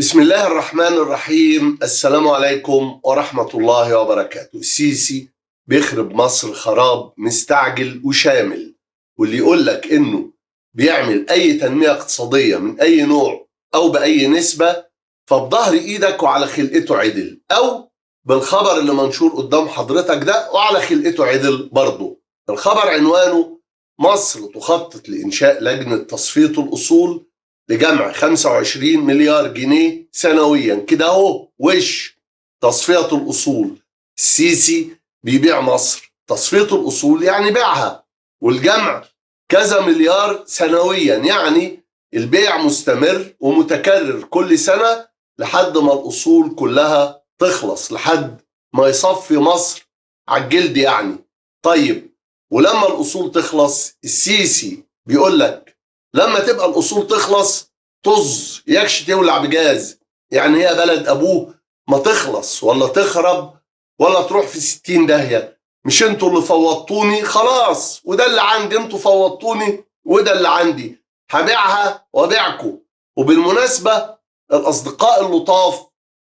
بسم الله الرحمن الرحيم. السلام عليكم ورحمة الله وبركاته. السيسي بيخرب مصر خراب مستعجل وشامل، واللي يقول لك إنه بيعمل أي تنمية اقتصادية من أي نوع أو بأي نسبة فبظهر إيدك وعلى خلقته عدل، أو بالخبر اللي منشور قدام حضرتك ده وعلى خلقته عدل برضه. الخبر عنوانه: مصر تخطط لإنشاء لجنة تصفية الأصول لجمع 25 مليار جنيه سنويا كده اهو. وش تصفية الأصول؟ السيسي بيبيع مصر. تصفية الأصول يعني بيعها، والجمع كذا مليار سنويا يعني البيع مستمر ومتكرر كل سنة لحد ما الأصول كلها تخلص، لحد ما يصفي مصر على الجلد يعني. طيب ولما الأصول تخلص السيسي بيقول لك لما تبقى الأصول تخلص طز يكش تولع بجاز، يعني هي بلد أبوه ما تخلص ولا تخرب ولا تروح في 60 داهية. مش انتوا اللي فوضتوني خلاص، وده اللي عندي، انتوا فوضتوني وده اللي عندي، هبيعها وابيعكم. وبالمناسبة الأصدقاء اللطاف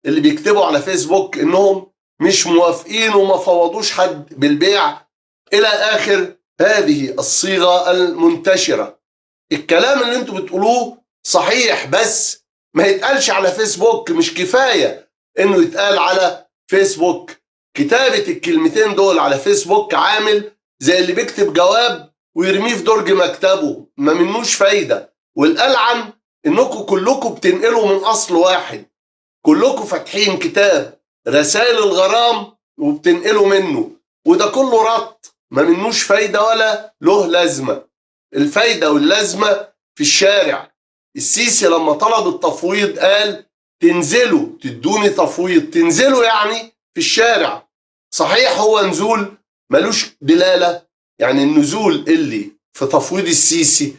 اللي بيكتبوا على فيسبوك انهم مش موافقين وما فوضوش حد بالبيع إلى آخر هذه الصيغة المنتشرة، الكلام اللي انتوا بتقولوه صحيح، بس ما يتقالش على فيسبوك. مش كفاية انه يتقال على فيسبوك. كتابة الكلمتين دول على فيسبوك عامل زي اللي بيكتب جواب ويرميه في درج مكتبه، ما منوش فايدة. والألعن انكم كلكم بتنقلوا من أصل واحد، كلكم فاتحين كتاب رسائل الغرام وبتنقلوا منه، وده كله رط ما منوش فايدة ولا له لازمة. الفايدة واللازمة في الشارع. السيسي لما طلب التفويض قال تنزلوا تدوني تفويض. تنزلوا يعني في الشارع. صحيح هو نزول ملوش دلالة، يعني النزول اللي في تفويض السيسي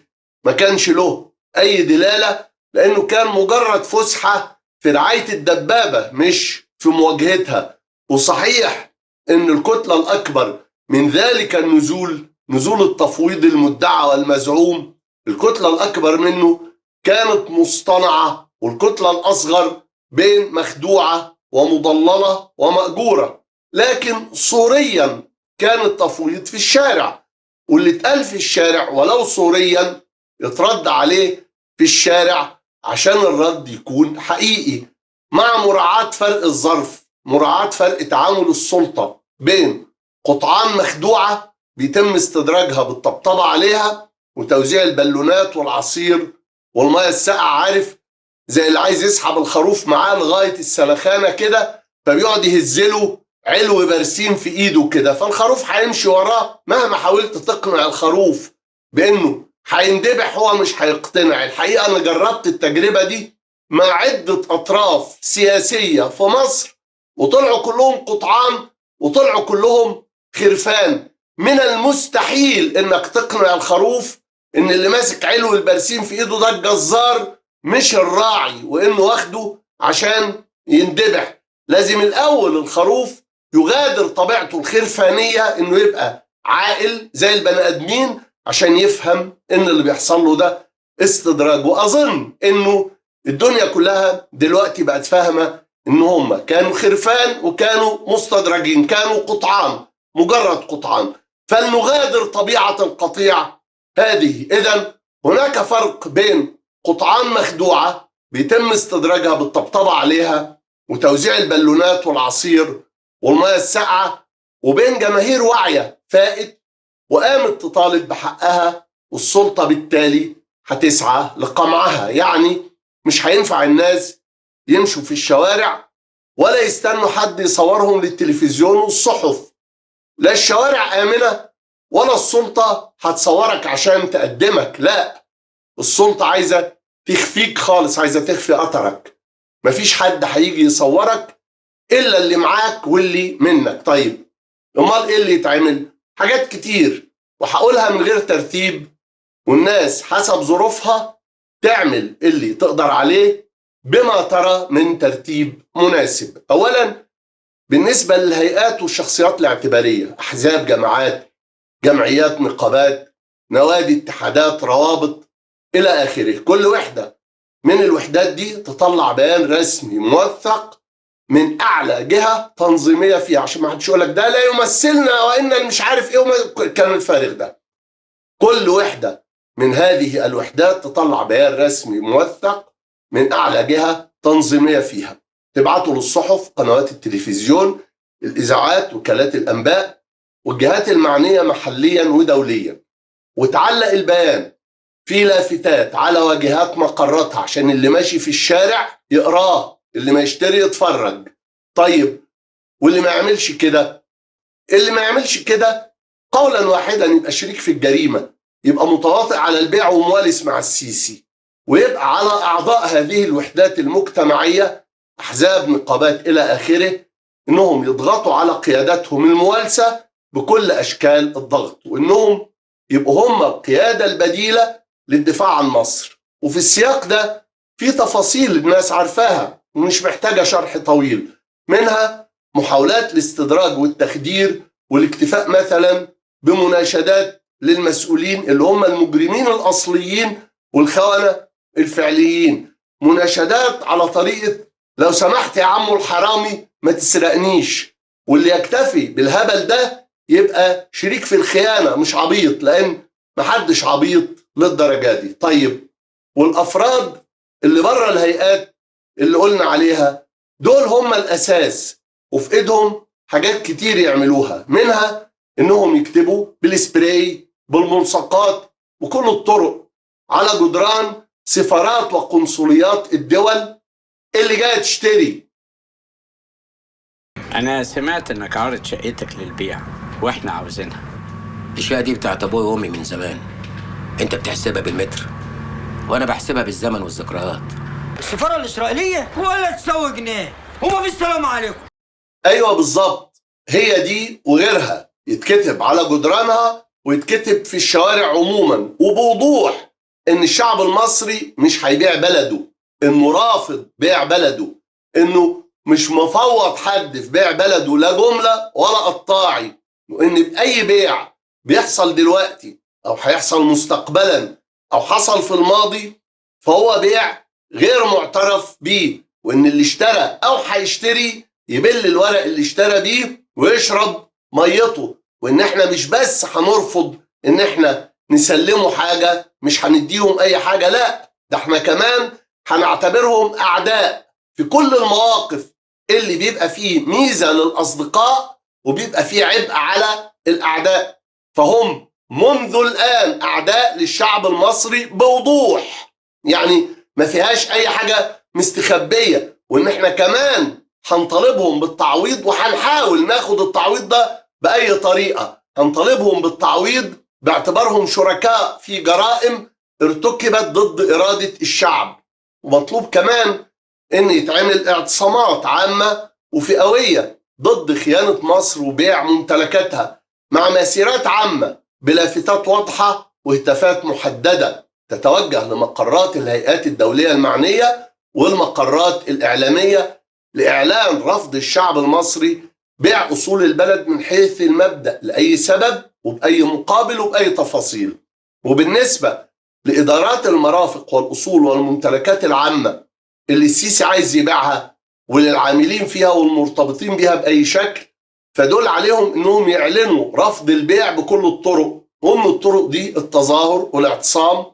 ما كانش له أي دلالة، لأنه كان مجرد فسحة في رعاية الدبابة مش في مواجهتها. وصحيح إن الكتلة الأكبر من ذلك النزول، نزول التفويض المدعى والمزعوم، الكتلة الأكبر منه كانت مصطنعة، والكتلة الأصغر بين مخدوعة ومضللة ومأجورة. لكن صوريا كان التفويض في الشارع، واللي اتقال في الشارع ولو صوريا يترد عليه في الشارع عشان الرد يكون حقيقي، مع مراعاة فرق الظرف، مراعاة فرق تعامل السلطة بين قطعان مخدوعة بيتم استدراجها بالطبطبة عليها وتوزيع البالونات والعصير والمية الساقعة، عارف زي اللي عايز يسحب الخروف معاه لغاية السلخانة كده، فبيقعد يهزله علو برسيم في ايده كده، فالخروف هيمشي وراه مهما حاولت تقنع الخروف بانه هيندبح هو مش هيقتنع. الحقيقة انا جربت التجربة دي مع عدة اطراف سياسية في مصر، وطلعوا كلهم قطعان وطلعوا كلهم خرفان. من المستحيل انك تقنع الخروف ان اللي ماسك علو البرسيم في ايده ده الجزار مش الراعي، وانه واخده عشان يندبح. لازم الاول الخروف يغادر طبيعته الخرفانية انه يبقى عاقل زي البني ادمين عشان يفهم ان اللي بيحصل له ده استدراج. واظن انه الدنيا كلها دلوقتي بقت فاهمة ان هم كانوا خرفان وكانوا مستدرجين، كانوا قطعان، مجرد قطعان. فلنغادر طبيعة القطيع هذه. إذن هناك فرق بين قطعان مخدوعة بيتم استدراجها بالطبطبة عليها وتوزيع البالونات والعصير والمياه الساقعة، وبين جماهير واعية فائت وقامت تطالب بحقها، والسلطة بالتالي هتسعى لقمعها. يعني مش هينفع الناس يمشوا في الشوارع ولا يستنوا حد يصورهم للتلفزيون والصحف. لا الشوارع آمنة ولا السلطة هتصورك عشان تقدمك. لا، السلطة عايزة تخفيك خالص، عايزة تخفي أثرك. مفيش حد هيجي يصورك إلا اللي معاك واللي منك. طيب امال إيه اللي يتعمل؟ حاجات كتير وهقولها من غير ترتيب، والناس حسب ظروفها تعمل اللي تقدر عليه بما ترى من ترتيب مناسب. أولا بالنسبة للهيئات والشخصيات الاعتبارية، أحزاب، جماعات، جمعيات، نقابات، نوادي، اتحادات، روابط إلى آخره، كل وحدة من الوحدات دي تطلع بيان رسمي موثق من اعلى جهه تنظيميه فيها، عشان ما حدش يقول لك ده لا يمثلنا وان مش عارف ايه الكلام الفارغ ده. كل وحده من هذه الوحدات تطلع بيان رسمي موثق من اعلى جهه تنظيميه فيها، تبعته للصحف، قنوات التلفزيون، الاذاعات، وكالات الانباء، والجهات المعنيه محليا ودوليا، وتعلق البيان في لافتات على واجهات مقراتها عشان اللي ماشي في الشارع يقراه، اللي ما يشتري يتفرج. طيب واللي ما يعملش كده؟ اللي ما يعملش كده قولا واحدا يبقى شريك في الجريمة، يبقى متواطئ على البيع وموالس مع السيسي، ويبقى على أعضاء هذه الوحدات المجتمعية، أحزاب، نقابات إلى آخره، إنهم يضغطوا على قياداتهم الموالسة بكل أشكال الضغط، وإنهم يبقوا هم القيادة البديلة للدفاع عن مصر. وفي السياق ده في تفاصيل الناس عارفاها ومش محتاجة شرح طويل، منها محاولات الاستدراج والتخدير والاكتفاء مثلا بمناشدات للمسؤولين اللي هم المجرمين الأصليين والخونة الفعليين، مناشدات على طريقة لو سمحت يا عمو الحرامي ما تسرقنيش، واللي يكتفي بالهبل ده يبقى شريك في الخيانة مش عبيط، لأن محدش عبيط للدرجة دي. طيب والأفراد اللي بره الهيئات اللي قلنا عليها دول هم الأساس، وفي إيدهم حاجات كتير يعملوها، منها إنهم يكتبوا بالسبراي بالملصقات وكل الطرق على جدران سفارات وقنصليات الدول اللي جاية تشتري. أنا سمعت إنك عارض شقتك للبيع وإحنا عاوزينها. الشقة دي بتاعت أبوي وأمي من زمان، أنت بتحسبها بالمتر وأنا بحسبها بالزمن والذكريات. السفارة الإسرائيلية ولا تسوي جنيه، وما في السلام عليكم. أيوة بالظبط، هي دي وغيرها يتكتب على جدرانها ويتكتب في الشوارع عموما وبوضوح إن الشعب المصري مش هيبيع بلده، إنه رافض بيع بلده، إنه مش مفوض حد في بيع بلده لا جملة ولا قطاعي، وإن بأي بيع بيحصل دلوقتي أو هيحصل مستقبلا أو حصل في الماضي فهو بيع غير معترف بيه، وإن اللي اشترى أو هيشتري يبل الورق اللي اشترى بيه ويشرب ميته، وإن احنا مش بس هنرفض إن احنا نسلموا حاجة، مش هنديهم أي حاجة، لا ده احنا كمان هنعتبرهم أعداء في كل المواقف اللي بيبقى فيه ميزة للأصدقاء وبيبقى فيه عبء على الأعداء. فهم منذ الآن أعداء للشعب المصري بوضوح، يعني ما فيهاش أي حاجة مستخبية، وإن احنا كمان هنطالبهم بالتعويض، وهنحاول ناخد التعويض ده بأي طريقة. هنطالبهم بالتعويض باعتبارهم شركاء في جرائم ارتكبت ضد إرادة الشعب، ومطلوب كمان إن يتعمل اعتصامات عامة وفئوية ضد خيانة مصر وبيع ممتلكاتها، مع مسيرات عامة بلافتات واضحة وهتافات محددة تتوجه لمقرات الهيئات الدولية المعنية والمقرات الإعلامية لإعلان رفض الشعب المصري بيع أصول البلد من حيث المبدأ لأي سبب وبأي مقابل وبأي تفاصيل. وبالنسبة لإدارات المرافق والأصول والممتلكات العامة اللي السيسي عايز يبيعها وللعاملين فيها والمرتبطين بها بأي شكل، فدول عليهم إنهم يعلنوا رفض البيع بكل الطرق، ومن الطرق دي التظاهر والاعتصام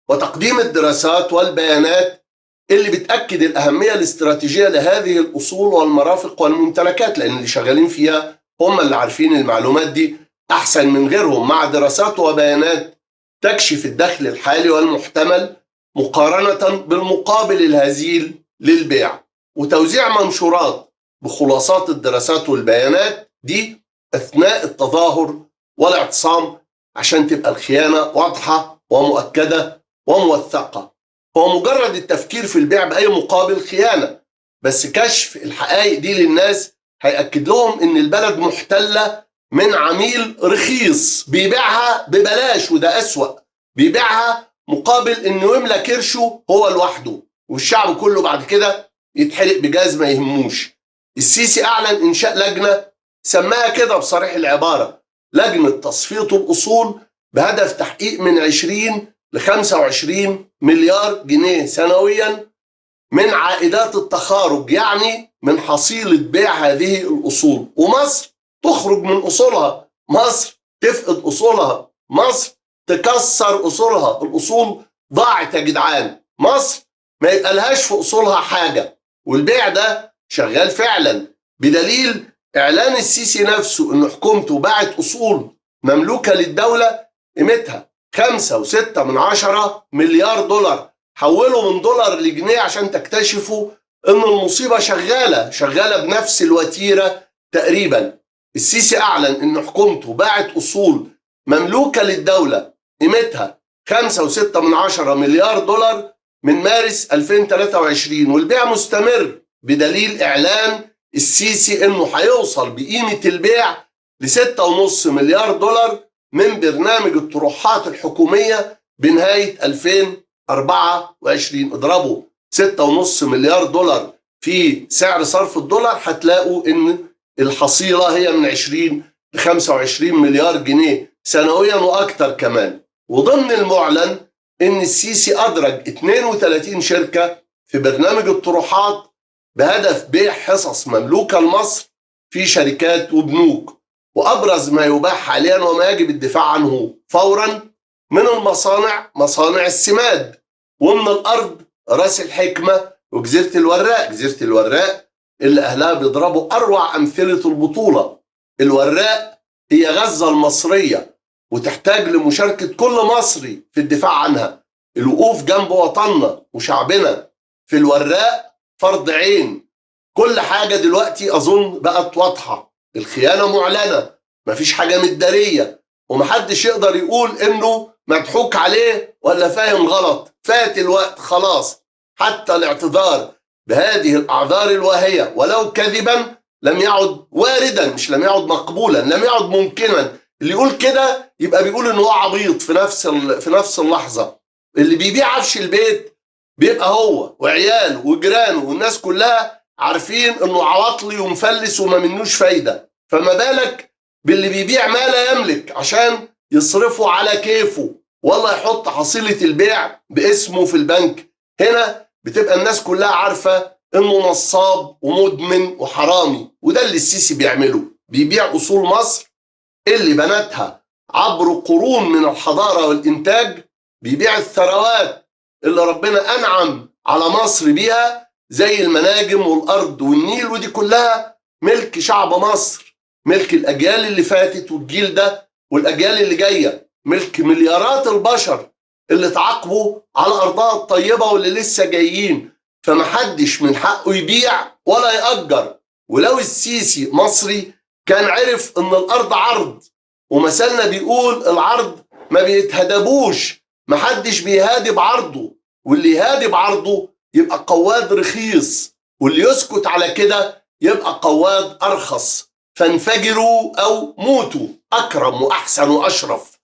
وتقديم الدراسات والبيانات اللي بتأكد الأهمية الاستراتيجية لهذه الأصول والمرافق والممتلكات، لأن اللي شغالين فيها هم اللي عارفين المعلومات دي أحسن من غيرهم، مع دراسات وبيانات تكشف الدخل الحالي والمحتمل مقارنة بالمقابل الهزيل للبيع، وتوزيع منشورات بخلاصات الدراسات والبيانات دي أثناء التظاهر والاعتصام عشان تبقى الخيانة واضحة ومؤكدة وموثقة. هو مجرد التفكير في البيع بأي مقابل خيانة، بس كشف الحقائق دي للناس هيأكد لهم إن البلد محتلة من عميل رخيص بيبيعها ببلاش، وده أسوأ، بيبيعها مقابل إنه يملى كرشه هو لوحده والشعب كله بعد كده يتحرق بجاز ما يهموش. السيسي أعلن إنشاء لجنة سماها كده بصريح العبارة لجنة تصفية الأصول بهدف تحقيق من 20 ل 25 مليار جنيه سنويا من عائدات التخارج، يعني من حصيلة بيع هذه الأصول. ومصر تخرج من أصولها، مصر تفقد أصولها، مصر تكسر أصولها. الأصول ضاعت يا جدعان، مصر ما يبقى لهاش في أصولها حاجة. والبيع ده شغال فعلا، بدليل إعلان السيسي نفسه إن حكومته باعت أصول مملوكة للدولة قيمتها 5.6 مليار دولار. حولوا من دولار لجنيه عشان تكتشفوا إن المصيبة شغالة بنفس الوتيرة تقريبا. السيسي أعلن إن حكومته باعت أصول مملوكة للدولة قيمتها 5.6 مليار دولار من مارس 2023، والبيع مستمر، بدليل إعلان السيسي إنه هيوصل بقيمة البيع ل6.5 مليار دولار من برنامج الطروحات الحكومية بنهاية 2024. اضربوا 6.5 مليار دولار في سعر صرف الدولار، هتلاقوا إن الحصيلة هي من 20 ل 25 مليار جنيه سنويا وأكتر كمان. وضمن المعلن إن السيسي أدرج 32 شركة في برنامج الطروحات بهدف بيع حصص مملوكة لمصر في شركات وبنوك. وأبرز ما يباح حاليا وما يجب الدفاع عنه فورا من المصانع مصانع السماد، ومن الأرض راس الحكمة وجزيرة الوراق. جزيرة الوراق اللي أهلها بيضربوا أروع أمثلة البطولة. الوراق هي غزة المصرية، وتحتاج لمشاركة كل مصري في الدفاع عنها. الوقوف جنب وطننا وشعبنا في الوراق فرض عين. كل حاجة دلوقتي أظن بقت واضحة، الخيانة معلنة، مفيش حاجة مدارية، ومحدش يقدر يقول إنه مضحوك عليه ولا فاهم غلط. فات الوقت خلاص. حتى الاعتذار بهذه الأعذار الواهية ولو كذبا لم يعد واردا، مش لم يعد مقبولا، لم يعد ممكنا. اللي يقول كده يبقى بيقول إنه هو عبيط في نفس اللحظة. اللي بيبيع عفش البيت بيبقى هو وعياله وجيرانه والناس كلها عارفين إنه عواطلي ومفلس وما منوش فايدة، فما بالك باللي بيبيع ما لا يملك عشان يصرفه على كيفه، والله يحط حصيلة البيع باسمه في البنك. هنا بتبقى الناس كلها عارفة إنه نصاب ومدمن وحرامي. وده اللي السيسي بيعمله، بيبيع أصول مصر اللي بنتها عبر قرون من الحضارة والإنتاج، بيبيع الثروات اللي ربنا أنعم على مصر بيها زي المناجم والأرض والنيل، ودي كلها ملك شعب مصر، ملك الأجيال اللي فاتت والجيل ده والأجيال اللي جاية، ملك مليارات البشر اللي تعاقبوا على أرضها الطيبة واللي لسه جايين. فمحدش من حقه يبيع ولا يأجر. ولو السيسي مصري كان عرف إن الأرض عرض، ومثلنا بيقول العرض ما بيتهدبوش، محدش بيهادب عرضه، واللي يهادب عرضه يبقى قواد رخيص، واللي يسكت على كده يبقى قواد أرخص. فانفجروا أو موتوا، أكرم وأحسن وأشرف.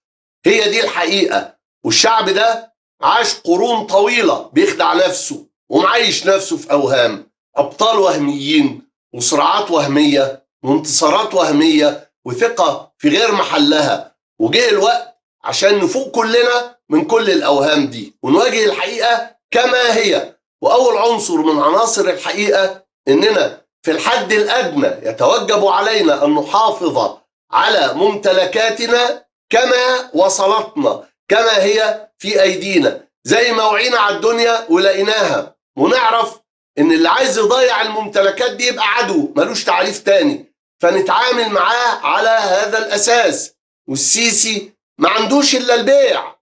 هي دي الحقيقة. والشعب ده عاش قرون طويلة بيخدع نفسه ومعيش نفسه في أوهام، أبطال وهميين وصراعات وهمية وانتصارات وهمية وثقة في غير محلها. وجه الوقت عشان نفوق كلنا من كل الأوهام دي ونواجه الحقيقة كما هي. وأول عنصر من عناصر الحقيقة إننا في الحد الأدنى يتوجب علينا أن نحافظ على ممتلكاتنا كما وصلتنا، كما هي في أيدينا، زي ما وعينا على الدنيا ولقيناها، ونعرف إن اللي عايز يضيع الممتلكات دي يبقى عدو ملوش تعريف تاني، فنتعامل معاه على هذا الأساس. والسيسي ما عندوش إلا البيع.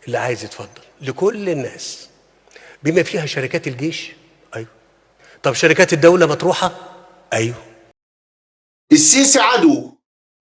اللي عايز يتفضل لكل الناس بما فيها شركات الجيش. أيوه. طب شركات الدولة مطروحة؟ أيوه. السيسي عدو،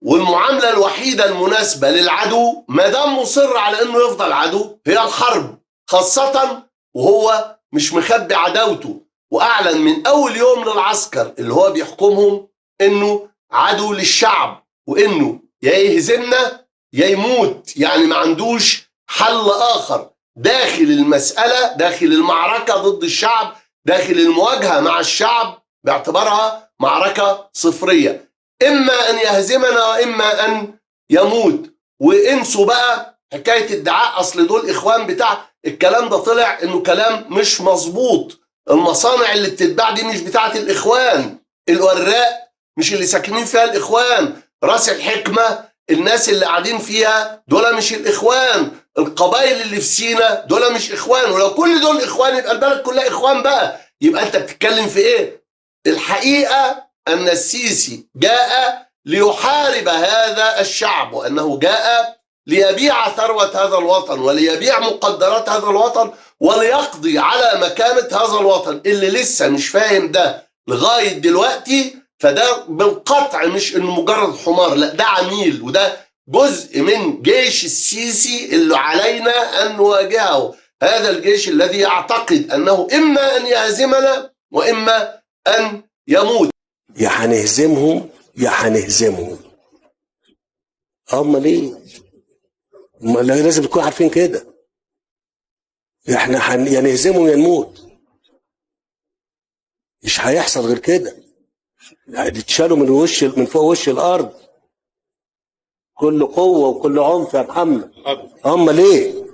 والمعاملة الوحيدة المناسبة للعدو ما دام مصر على انه يفضل عدو هي الحرب، خاصة وهو مش مخبي عداوته، واعلن من اول يوم للعسكر اللي هو بيحكمهم انه عدو للشعب، وانه يا يهزمنا يا يموت، يعني ما عندوش حل اخر داخل المسألة، داخل المعركة ضد الشعب، داخل المواجهة مع الشعب باعتبارها معركة صفرية، إما أن يهزمنا وإما أن يموت. وانسوا بقى حكايه ادعاء اصل دول اخوان بتاع الكلام ده طلع انه كلام مش مظبوط. المصانع اللي بتتباع دي مش بتاعه الاخوان، الوراق مش اللي ساكنين فيها الاخوان، راس الحكمه الناس اللي قاعدين فيها دول مش الاخوان، القبائل اللي في سينا دول مش اخوان. ولو كل دول اخوان يبقى البلد كلها اخوان بقى، يبقى انت بتتكلم في ايه؟ الحقيقه ان السيسي جاء ليحارب هذا الشعب، وانه جاء ليبيع ثروه هذا الوطن وليبيع مقدرات هذا الوطن وليقضي على مكانه هذا الوطن. اللي لسه مش فاهم ده لغايه دلوقتي فده بالقطع مش انه مجرد حمار، لا ده عميل، وده جزء من جيش السيسي اللي علينا ان نواجهه. هذا الجيش الذي يعتقد انه اما ان يهزمنا واما ان يموت. يا هنهزمهم يا هنهزمهم. امال ايه؟ لازم تكون عارفين كده. احنا يا نهزمهم يا نموت، مش هيحصل غير كده. يتشالوا من فوق وش الارض كل قوه وكل عنف يا محمد. امال ايه؟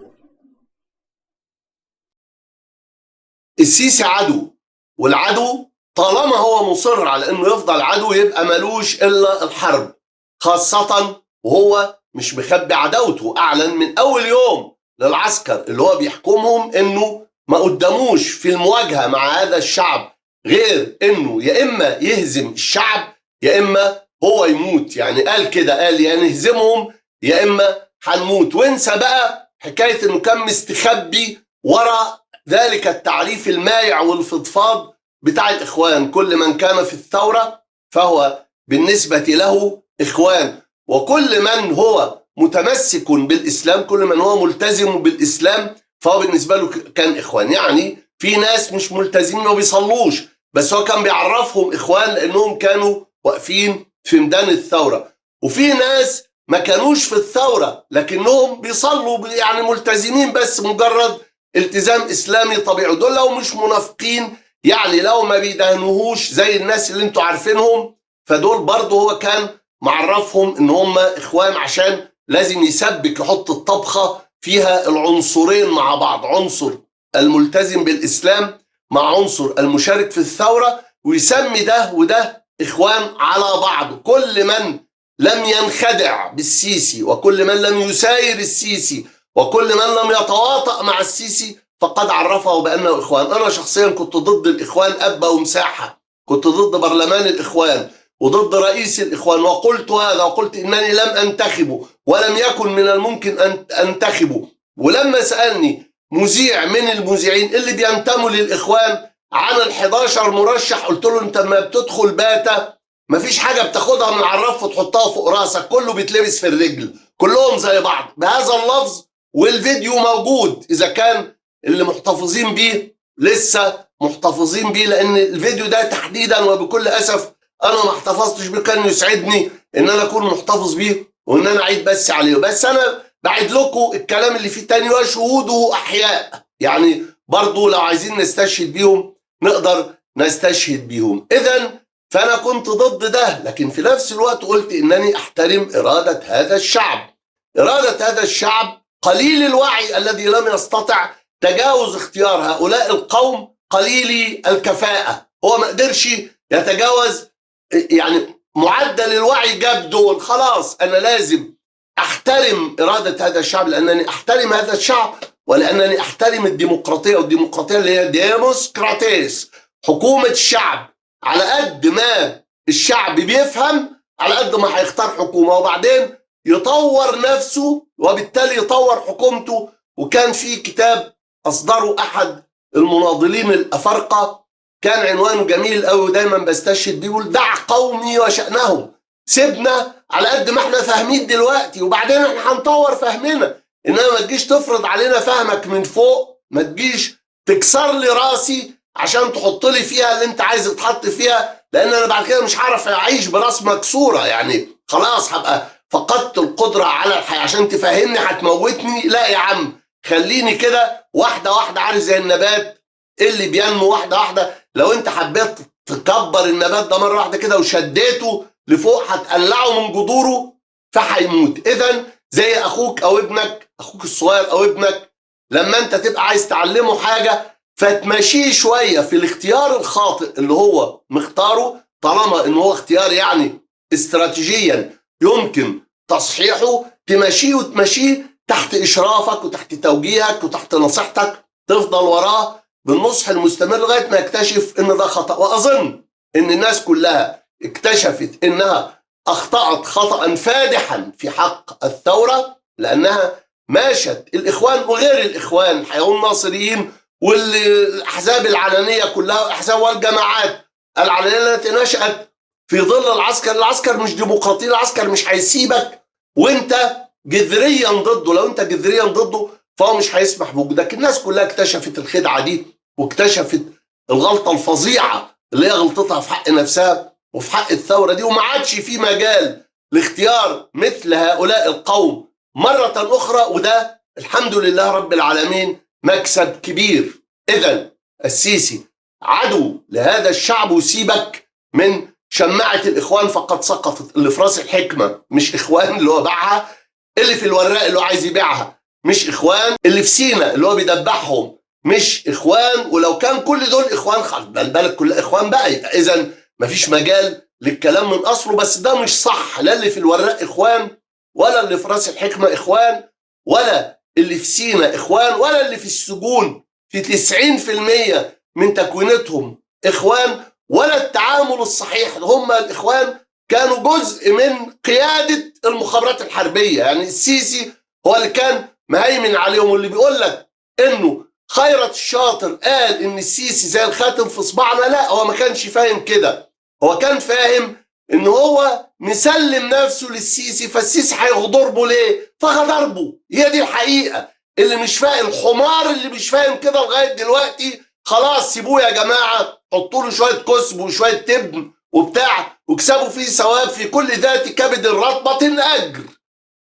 السيسي عدو، والعدو طالما هو مصر على انه يفضل عدو يبقى ملوش الا الحرب، خاصه وهو مش مخبي عداوته. اعلن من اول يوم للعسكر اللي هو بيحكمهم انه ما قدموش في المواجهه مع هذا الشعب غير انه يا اما يهزم الشعب يا اما هو يموت. يعني قال كده، قال يا نهزمهم يا اما هنموت. وانسى بقى حكايه انه كان مستخبي ورا ذلك التعريف المايع والفضفاض بتاع الاخوان. كل من كان في الثوره فهو بالنسبه له اخوان، وكل من هو متمسك بالاسلام، كل من هو ملتزم بالاسلام فهو بالنسبه له كان اخوان. يعني في ناس مش ملتزمين وما بيصلوش بس هو كان بيعرفهم اخوان لانهم كانوا واقفين في ميدان الثوره، وفي ناس ما كانوش في الثوره لكنهم بيصلوا يعني ملتزمين بس مجرد التزام اسلامي طبيعي. دول لو مش منافقين يعني لو ما بيدهنوهوش زي الناس اللي انتوا عارفينهم فدول برضه هو كان معرفهم ان هم اخوان، عشان لازم يسبك يحط الطبخه فيها العنصرين مع بعض، عنصر الملتزم بالاسلام مع عنصر المشارك في الثوره، ويسمي ده وده اخوان على بعض. كل من لم ينخدع بالسيسي وكل من لم يساير السيسي وكل من لم يتواطأ مع السيسي فقد عرفه بأنه إخوان. أنا شخصيا كنت ضد الإخوان أبا ومساحة، كنت ضد برلمان الإخوان وضد رئيس الإخوان، وقلت هذا وقلت إنني لم أنتخبه ولم يكن من الممكن أن أنتخبه. ولما سألني مذيع من المذيعين اللي بينتموا للإخوان عن ال11 مرشح قلت له أنت ما بتدخل باتا مفيش حاجة بتاخدها من على الرف وتحطها فوق راسك، كله بيتلبس في الرجل، كلهم زي بعض بهذا اللفظ. والفيديو موجود إذا كان اللي محتفظين بيه لسه محتفظين بيه، لأن الفيديو ده تحديدا وبكل أسف أنا ما احتفظتش بيه، كان يسعدني إن أنا أكون محتفظ بيه وإن أنا أعيد بس عليه. بس أنا بعيد لكم الكلام اللي فيه تاني وشهوده أحياء، يعني برضو لو عايزين نستشهد بيهم نقدر نستشهد بيهم. إذن فأنا كنت ضد ده، لكن في نفس الوقت قلت إنني أحترم إرادة هذا الشعب. إرادة هذا الشعب قليل الوعي الذي لم يستطع تجاوز اختيار هؤلاء القوم قليلي الكفاءة، هو ما قدرش يتجاوز يعني معدل الوعي جاب دول. خلاص أنا لازم أحترم إرادة هذا الشعب لأنني أحترم هذا الشعب ولأنني أحترم الديمقراطية، والديمقراطية اللي هي ديموسكراتيس، حكومة الشعب. على قد ما الشعب بيفهم على قد ما هيختار حكومة وبعدين يطور نفسه وبالتالي يطور حكومته. وكان في كتاب أصدره أحد المناضلين الأفارقة كان عنوانه جميل قوي ودايما بستشهد بيه، بيقول دع قومي وشأنهم. سيبنا على قد ما احنا فاهمين دلوقتي وبعدين احنا هنطور فهمنا، انما ما تجيش تفرض علينا فهمك من فوق، ما تجيش تكسر لي راسي عشان تحط لي فيها اللي انت عايز تحط فيها، لان انا بعد كده مش هعرف اعيش براس مكسوره. يعني خلاص هبقى فقدت القدره على الحياه. عشان تفهمني هتموتني؟ لا يا عم، خليني كده واحده واحده، عارف زي النبات اللي بينمو واحده واحده. لو انت حبيت تكبر النبات ده مره واحده كده وشديته لفوق هتقلعه من جذوره فهيموت. اذا زي اخوك او ابنك اخوك الصغير او ابنك لما انت تبقى عايز تعلمه حاجه فتمشيه شويه في الاختيار الخاطئ اللي هو مختاره، طالما ان هو اختيار يعني استراتيجيا يمكن تصحيحه، تمشيه وتمشيه تحت اشرافك وتحت توجيهك وتحت نصيحتك، تفضل وراه بالنصح المستمر لغايه ما يكتشف ان ده خطا. واظن ان الناس كلها اكتشفت انها اخطأت خطأ فادحا في حق الثوره، لانها ماشت الاخوان وغير الاخوان الحقيقه الناصريين والاحزاب العلنيه كلها، الاحزاب والجماعات العلنيه التي نشأت في ظل العسكر. العسكر مش ديمقراطي، العسكر مش هيسيبك وانت جذريا ضده. لو انت جذريا ضده فهو مش هيسمح بوجودك. الناس كلها اكتشفت الخدعه دي واكتشفت الغلطه الفظيعه اللي هي غلطتها في حق نفسها وفي حق الثوره دي، وما عادش في مجال لاختيار مثل هؤلاء القوم مره اخرى. وده الحمد لله رب العالمين مكسب كبير. اذا السيسي عدو لهذا الشعب، وسيبك من شماعه الاخوان فقد سقطت. اللي في راس الحكمه مش اخوان اللي هو باعها، اللي في الوراق اللي هو عايز يبيعها مش اخوان، اللي في سينا اللي هو بيدبحهم مش اخوان. ولو كان كل دول اخوان خد بالك كل اخوان بقى، يبقى اذا مفيش مجال للكلام من اصله. بس ده مش صح، لا اللي في الوراق اخوان ولا اللي في راس الحكمه اخوان ولا اللي في سينا اخوان ولا اللي في السجون في 90% من تكوينتهم اخوان، ولا التعامل الصحيح. هم الاخوان كانوا جزء من قياده المخابرات الحربيه، يعني السيسي هو اللي كان مهيمن عليهم. واللي بيقول لك انه خيرت الشاطر قال ان السيسي زي الخاتم في صباعنا، لا هو ما كانش فاهم كده. هو كان فاهم ان هو مسلم نفسه للسيسي، فالسيسي هيغضربه ليه؟ فغضربه. هي دي الحقيقه. اللي مش فاهم الحمار اللي مش فاهم كده لغايه دلوقتي، خلاص سيبوه يا جماعه، حطوا له شويه كسب وشويه تبن وبتاع واكسبوا فيه ثواب في كل ذات كبد رطبه اجر.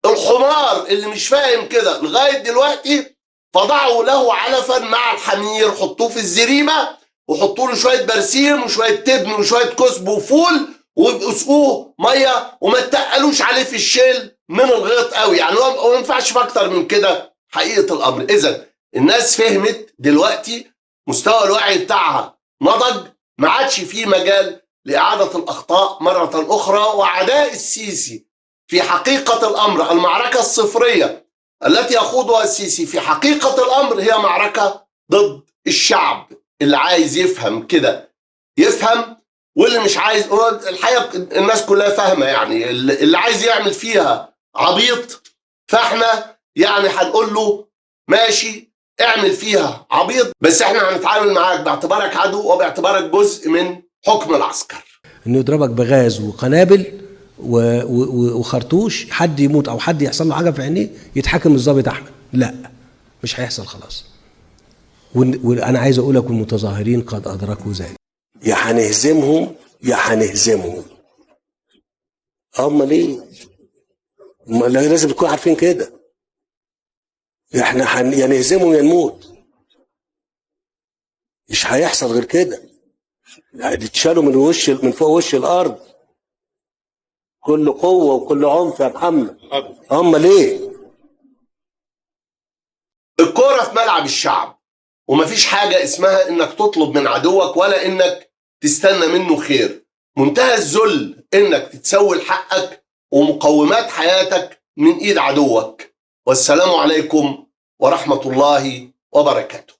الحمار اللي مش فاهم كده لغايه دلوقتي فضعوا له علفا مع الحمير، حطوه في الزريمه وحطوا له شويه برسيم وشويه تبن وشويه كسب وفول واسقوه ميه وما تقلوش عليه في الشيل من الغيط قوي. يعني هو ما ينفعش في اكتر من كده حقيقه الامر. اذا الناس فهمت دلوقتي، مستوى الوعي بتاعها نضج، ما عادش فيه مجال لاعاده الاخطاء مره اخرى. وعداء السيسي في حقيقه الامر، المعركه الصفريه التي يخوضها السيسي في حقيقه الامر هي معركه ضد الشعب. اللي عايز يفهم كده يفهم، واللي مش عايز، الحقيقه الناس كلها فاهمه. يعني اللي عايز يعمل فيها عبيط فاحنا يعني هنقول له ماشي اعمل فيها عبيط، بس احنا هنتعامل معاك باعتبارك عدو وباعتبارك جزء من حكم العسكر. انه يضربك بغاز وقنابل وخرطوش، حد يموت او حد يحصل له حاجه في عينيه يتحاكم الضابط احمد، لا مش هيحصل خلاص. وانا عايز اقول لك المتظاهرين قد ادركوا ذلك. يا هنهزمهم يا هنهزمهم. امال ايه؟ لازم تكونوا عارفين كده. احنا يا نهزمهم يا نموت، مش هيحصل غير كده. يعني تشالوا من فوق وش الارض كل قوه وكل عنف يا محمد. امال ايه؟ الكوره في ملعب الشعب، ومفيش حاجه اسمها انك تطلب من عدوك ولا انك تستنى منه خير. منتهى الذل انك تتسول حقك ومقومات حياتك من ايد عدوك. والسلام عليكم ورحمه الله وبركاته.